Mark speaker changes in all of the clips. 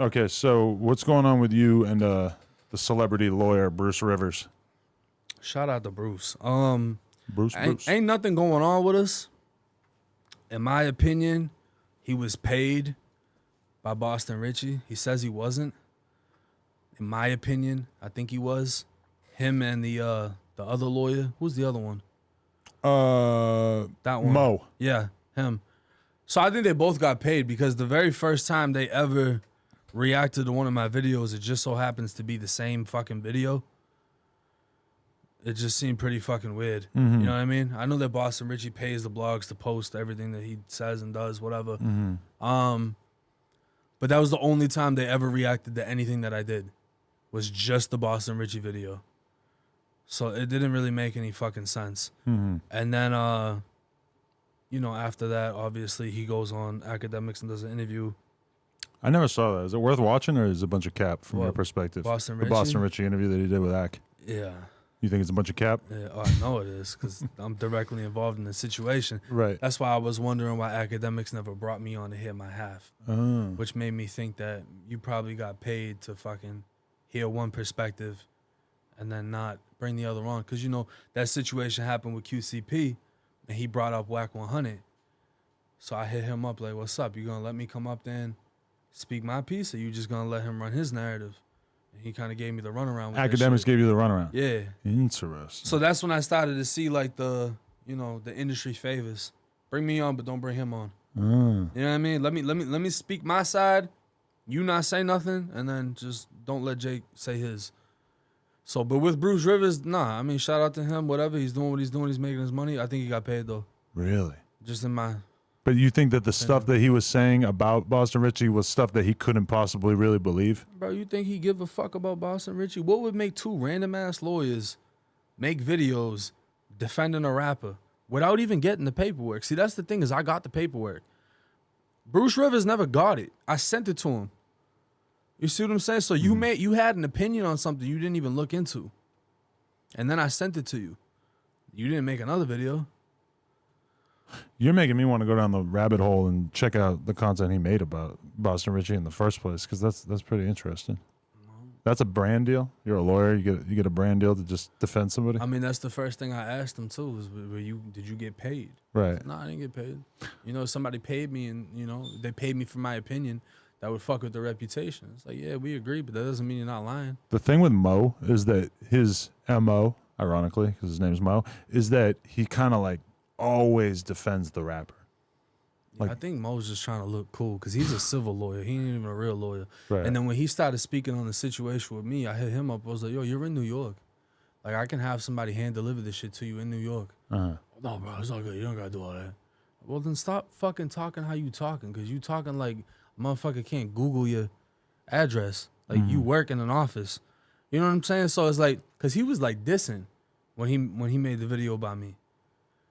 Speaker 1: Okay, so what's going on with you and the celebrity lawyer Bruce Rivers?
Speaker 2: Shout out to Bruce.
Speaker 1: Bruce.
Speaker 2: Ain't nothing going on with us. In my opinion, he was paid by Boston Richie. He says he wasn't. In my opinion, I think he was. Him and the other lawyer. Who's the other one? That one.
Speaker 1: Moe.
Speaker 2: Yeah, him. So I think they both got paid because the very first time they ever reacted to one of my videos, it just so happens to be the same fucking video. It just seemed pretty fucking weird.
Speaker 1: Mm-hmm.
Speaker 2: You know what I mean? I know that Boston Richie pays the blogs to post everything that he says and does, whatever.
Speaker 1: Mm-hmm.
Speaker 2: But that was the only time they ever reacted to anything that I did. Was just the Boston Richie video. So it didn't really make any fucking sense.
Speaker 1: Mm-hmm.
Speaker 2: And then, after that, obviously, he goes on Academics and does an interview.
Speaker 1: I never saw that. Is it worth watching, or is it a bunch of cap from your perspective?
Speaker 2: Boston
Speaker 1: the
Speaker 2: Richie?
Speaker 1: Boston Richie interview that he did with Ak.
Speaker 2: Yeah.
Speaker 1: You think it's a bunch of cap?
Speaker 2: Yeah, I know it is because I'm directly involved in the situation.
Speaker 1: Right.
Speaker 2: That's why I was wondering why Academics never brought me on to hear my half, which made me think that you probably got paid to fucking hear one perspective and then not bring the other on. Because, that situation happened with QCP and he brought up Whack 100. So I hit him up like, what's up? You going to let me come up there and speak my piece, or you just going to let him run his narrative? And he kind of gave me the runaround. With
Speaker 1: Academics gave you the runaround.
Speaker 2: Yeah.
Speaker 1: Interesting.
Speaker 2: So that's when I started to see like the industry favors. Bring me on, but don't bring him on. You know what I mean? Let me speak my side. You not say nothing, and then just don't let Jake say his. So, but with Bruce Rivers, nah. I mean, shout out to him. Whatever he's doing, what he's doing, he's making his money. I think he got paid though.
Speaker 1: Really?
Speaker 2: Just in my.
Speaker 1: But you think that the stuff that he was saying about Boston Richie was stuff that he couldn't possibly really believe?
Speaker 2: Bro, you think he give a fuck about Boston Richie? What would make two random ass lawyers make videos defending a rapper without even getting the paperwork? See, that's the thing, is I got the paperwork. Bruce Rivers never got it. I sent it to him. You see what I'm saying? So you had an opinion on something you didn't even look into. And then I sent it to you. You didn't make another video.
Speaker 1: You're making me want to go down the rabbit hole and check out the content he made about Boston Richie in the first place, because that's pretty interesting. That's a brand deal. You're a lawyer. You get a brand deal to just defend somebody.
Speaker 2: I mean, that's the first thing I asked him too. Was did you get paid?
Speaker 1: Right.
Speaker 2: No, I didn't get paid. Somebody paid me, and they paid me for my opinion. That would fuck with their reputation. It's like, yeah, we agree, but that doesn't mean you're not lying.
Speaker 1: The thing with Moe is that his MO, ironically, because his name's Moe, is that he kind of like always defends the rapper.
Speaker 2: I think Mo's just trying to look cool because he's a civil lawyer. He ain't even a real lawyer.
Speaker 1: Right.
Speaker 2: And then when he started speaking on the situation with me, I hit him up. I was like, yo, you're in New York. Like, I can have somebody hand deliver this shit to you in New York. No, bro, it's all good. You don't got to do all that. Well, then stop fucking talking how you talking, because you talking like a motherfucker can't Google your address. Like, you work in an office. You know what I'm saying? So it's like, because he was like dissing when he made the video about me.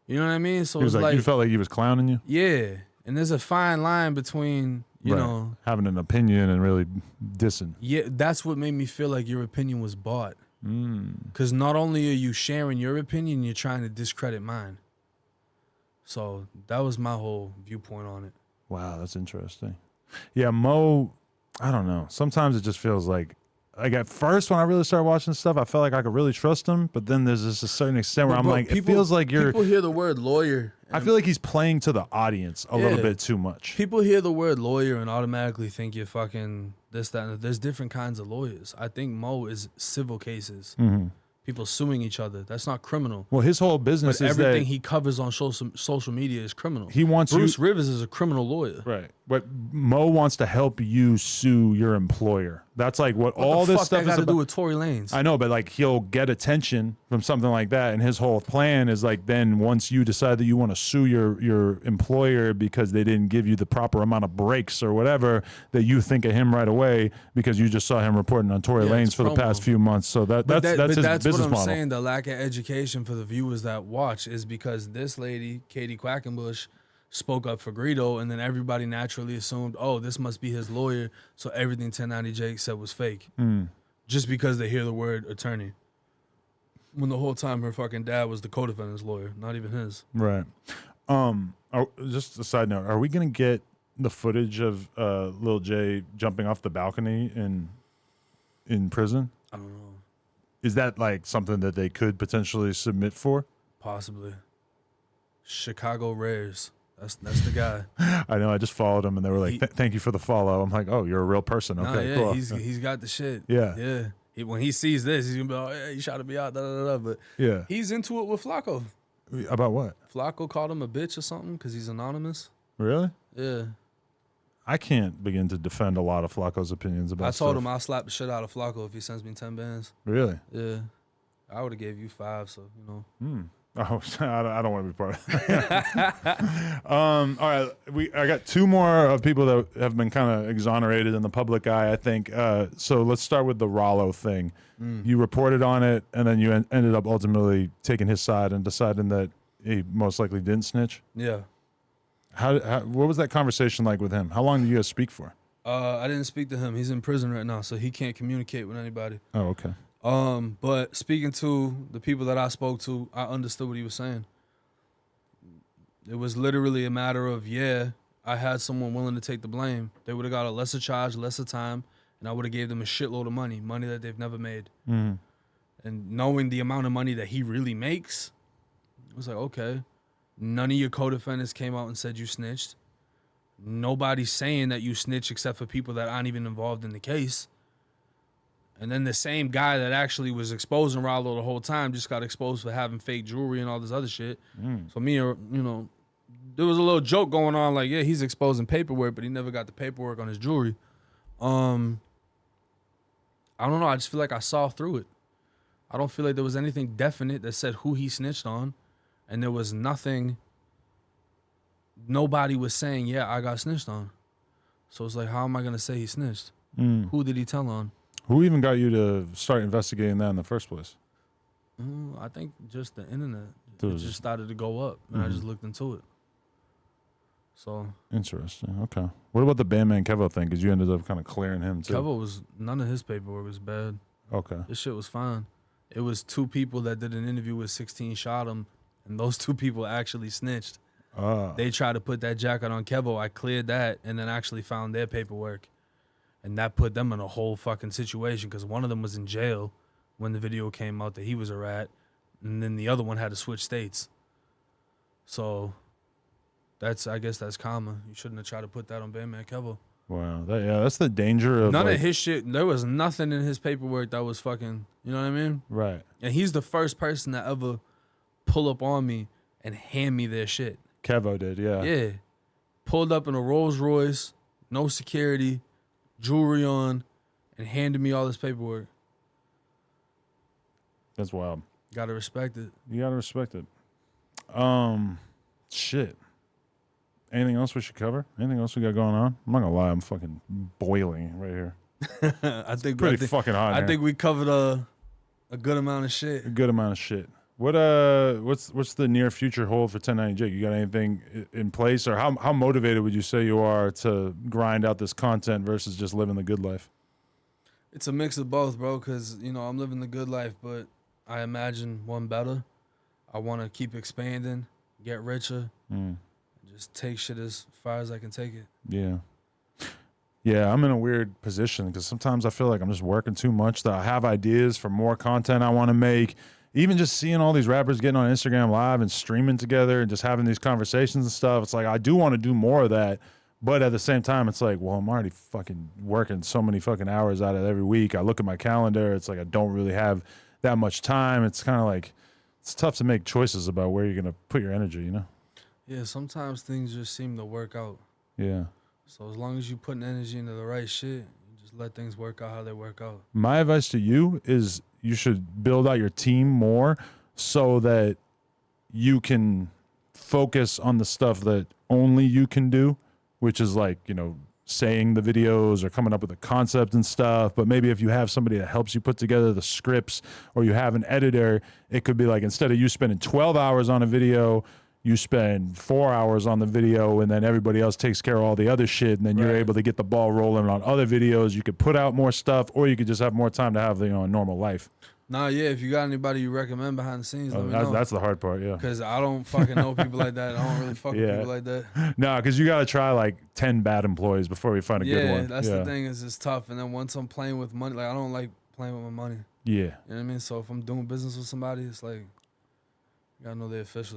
Speaker 2: You know what I mean? So
Speaker 1: he was like, you felt like he was clowning you?
Speaker 2: Yeah. And there's a fine line between, you know,
Speaker 1: having an opinion and really dissing.
Speaker 2: Yeah, that's what made me feel like your opinion was bought. Because not only are you sharing your opinion, you're trying to discredit mine. So that was my whole viewpoint on it.
Speaker 1: Wow, that's interesting. Yeah, Moe, I don't know. Sometimes it just feels like at first when I really started watching stuff, I felt like I could really trust him. But then there's just a certain extent where it feels like
Speaker 2: people hear the word lawyer.
Speaker 1: I feel like he's playing to the audience a little bit too much.
Speaker 2: People hear the word lawyer and automatically think you're fucking this, that, and there's different kinds of lawyers. I think Moe is civil cases. People suing each other. That's not criminal.
Speaker 1: Well, his whole business
Speaker 2: is everything
Speaker 1: that
Speaker 2: he covers on social media is criminal.
Speaker 1: He wants
Speaker 2: Bruce Rivers is a criminal lawyer.
Speaker 1: Right. But Moe wants to help you sue your employer. That's like what all this stuff is about.
Speaker 2: Got to do with Tory Lanez.
Speaker 1: I know, but like he'll get attention from something like that, and his whole plan is like then once you decide that you want to sue your employer because they didn't give you the proper amount of breaks or whatever, that you think of him right away because you just saw him reporting on Tory Lanez for the past few months. So that's his business model.
Speaker 2: What I'm saying. The lack of education for the viewers that watch is because this lady, Katie Quackenbush, spoke up for Greedo, and then everybody naturally assumed, oh, this must be his lawyer, so everything 1090 Jake said was fake. Just because they hear the word attorney. When the whole time her fucking dad was the co-defendant's lawyer, not even his.
Speaker 1: Right. Just a side note, are we going to get the footage of Lil J jumping off the balcony in prison?
Speaker 2: I don't know.
Speaker 1: Is that like something that they could potentially submit for?
Speaker 2: Possibly. Chicago Rares. That's the guy.
Speaker 1: I know. I just followed him, and they were like, "Thank you for the follow." I'm like, "Oh, you're a real person." Okay, cool.
Speaker 2: He's got the shit.
Speaker 1: Yeah.
Speaker 2: When he sees this, he's gonna be like, "Oh, yeah, you shouted me out." Da, da, da. But
Speaker 1: Yeah.
Speaker 2: he's into it with Flacco.
Speaker 1: About what?
Speaker 2: Flacco called him a bitch or something because he's anonymous.
Speaker 1: Really?
Speaker 2: Yeah.
Speaker 1: I can't begin to defend a lot of Flacco's opinions about.
Speaker 2: I told
Speaker 1: stuff.
Speaker 2: him I'll slap the shit out of Flacco if he sends me 10 bands.
Speaker 1: Really?
Speaker 2: Yeah. I would have gave you 5, so you know.
Speaker 1: Oh, I don't want to be part of that. All right, I got 2 more of people that have been kind of exonerated in the public eye, I think. So let's start with the Rollo thing. You reported on it, and then you ended up ultimately taking his side and deciding that he most likely didn't snitch.
Speaker 2: Yeah.
Speaker 1: What was that conversation like with him? How long did you guys speak for?
Speaker 2: I didn't speak to him. He's in prison right now, so he can't communicate with anybody.
Speaker 1: Oh, okay.
Speaker 2: But speaking to the people that I spoke to, I understood what he was saying. It was literally a matter of, I had someone willing to take the blame. They would have got a lesser charge, lesser time, and I would have gave them a shitload of money that they've never made.
Speaker 1: Mm.
Speaker 2: And knowing the amount of money that he really makes, it was like, okay, none of your co-defendants came out and said you snitched. Nobody's saying that you snitched except for people that aren't even involved in the case. And then the same guy that actually was exposing Rollo the whole time just got exposed for having fake jewelry and all this other shit. So me, there was a little joke going on like, he's exposing paperwork, but he never got the paperwork on his jewelry. I don't know. I just feel like I saw through it. I don't feel like there was anything definite that said who he snitched on. And there was nothing, nobody was saying, I got snitched on. So it's like, how am I going to say he snitched? Who did he tell on?
Speaker 1: Who even got you to start investigating that in the first place?
Speaker 2: I think just the internet. It just started to go up, and I just looked into it. So
Speaker 1: interesting. Okay. What about the Bandman Kevo thing? Because you ended up kind of clearing him too.
Speaker 2: Kevo none of his paperwork was bad.
Speaker 1: Okay.
Speaker 2: This shit was fine. It was 2 people that did an interview with 16 shot him, and those 2 people actually snitched. They tried to put that jacket on Kevo. I cleared that, and then actually found their paperwork. And that put them in a whole fucking situation because one of them was in jail when the video came out that he was a rat, and then the other one had to switch states. So I guess that's karma. You shouldn't have tried to put that on Bandman Kevo.
Speaker 1: Wow. That's the danger of
Speaker 2: none of his shit. There was nothing in his paperwork that was fucking, you know what I mean?
Speaker 1: Right.
Speaker 2: And he's the first person to ever pull up on me and hand me their shit.
Speaker 1: Kevo did, yeah.
Speaker 2: Yeah. Pulled up in a Rolls Royce, no security, jewelry on, and handed me all this paperwork.
Speaker 1: That's wild.
Speaker 2: Gotta respect it.
Speaker 1: You gotta respect it. Shit. Anything else we should cover? Anything else we got going on? I'm not gonna lie, I'm fucking boiling right here.
Speaker 2: I think
Speaker 1: pretty fucking hot.
Speaker 2: I think we covered a good amount of shit.
Speaker 1: A good amount of shit. What's the near future hold for 1090 Jake? You got anything in place, or how motivated would you say you are to grind out this content versus just living the good life?
Speaker 2: It's a mix of both, bro, because I'm living the good life, but I imagine one better. I want to keep expanding, get richer, and just take shit as far as I can take it.
Speaker 1: Yeah, I'm in a weird position because sometimes I feel like I'm just working too much, that I have ideas for more content I want to make. Even just seeing all these rappers getting on Instagram Live and streaming together and just having these conversations and stuff, it's like I do want to do more of that. But at the same time, it's like, well, I'm already fucking working so many fucking hours out of it every week. I look at my calendar. It's like I don't really have that much time. It's kind of like it's tough to make choices about where you're going to put your energy,
Speaker 2: Yeah, sometimes things just seem to work out.
Speaker 1: Yeah.
Speaker 2: So as long as you putting energy into the right shit, you just let things work out how they work out.
Speaker 1: My advice to you is you should build out your team more so that you can focus on the stuff that only you can do, which is like, saying the videos or coming up with a concept and stuff. But maybe if you have somebody that helps you put together the scripts, or you have an editor, it could be like, instead of you spending 12 hours on a video, you spend 4 hours on the video, and then everybody else takes care of all the other shit, and then you're able to get the ball rolling on other videos. You could put out more stuff, or you could just have more time to have a normal life.
Speaker 2: Nah, yeah. If you got anybody you recommend behind the scenes, let me know.
Speaker 1: That's the hard part, yeah.
Speaker 2: Because I don't fucking know people like that. I don't really fuck with people like that.
Speaker 1: No, because you got to try like 10 bad employees before we find a good one.
Speaker 2: Yeah, that's the thing, is it's tough. And then once I'm playing with money, like I don't like playing with my money.
Speaker 1: Yeah.
Speaker 2: You know what I mean? So if I'm doing business with somebody, it's like, you gotta know they're official.